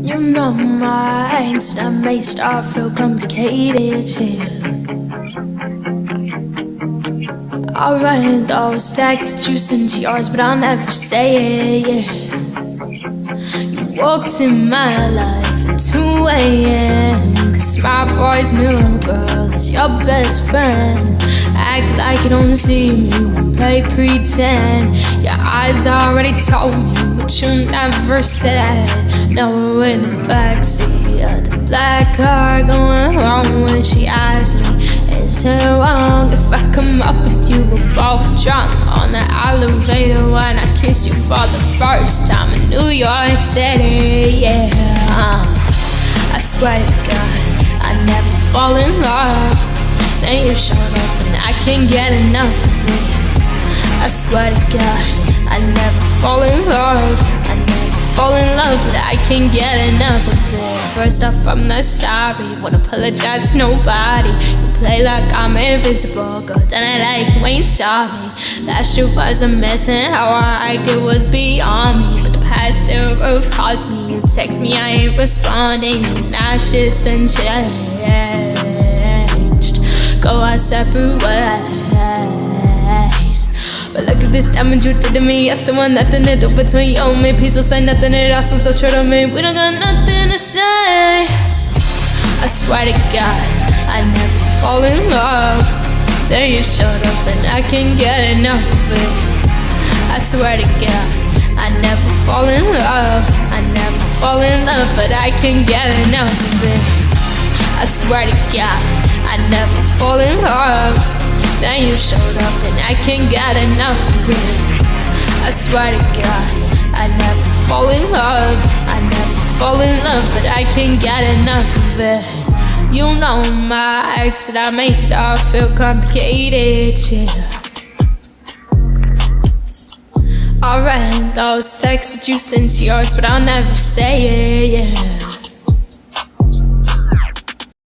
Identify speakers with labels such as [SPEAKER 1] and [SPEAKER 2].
[SPEAKER 1] You know my angst, that may start feel complicated, yeah. I'll write those texts you send to yours, but I'll never say it, yeah. You walked in my life at 2 a.m. Cause my boy's new girl is your best friend. Act like you don't see me, won't play pretend. Your eyes already told me what you never said. Now we're in the backseat of the black car, going home when she asked me, is it wrong if I come up with you? We're both drunk on the elevator when I kissed you for the first time in New York City, yeah. I swear to God, I never fall in love. Then you showed up and I can't get enough of it. I swear to God, I never fall in love. I never fall in love, but I can't get enough of it. First off, I'm not sorry, won't apologize to nobody. You play like I'm invisible, girl, then I like you ain't sorry. That shit was a mess and how I acted was beyond me. But the past still recalls me. You text me, I ain't responding. Now shit's done changed. Go our separate ways. But look at this damage you did to me. I still want nothing to do between you and me. Please don't say nothing at all, so true to me. We don't got nothing to say. I swear to God, I never fall in love. Then you showed up and I can't get enough of it. I swear to God, I never fall in love. I never fall in love, but I can't get enough of it. I swear to God, I never fall in love. Then you showed up and I can't get enough of it. I swear to God, I never fall in love. I never fall in love, but I can't get enough of it. You know my ex, that makes it all feel complicated, yeah. I'll write those texts that you send to yours, but I'll never say it, yeah.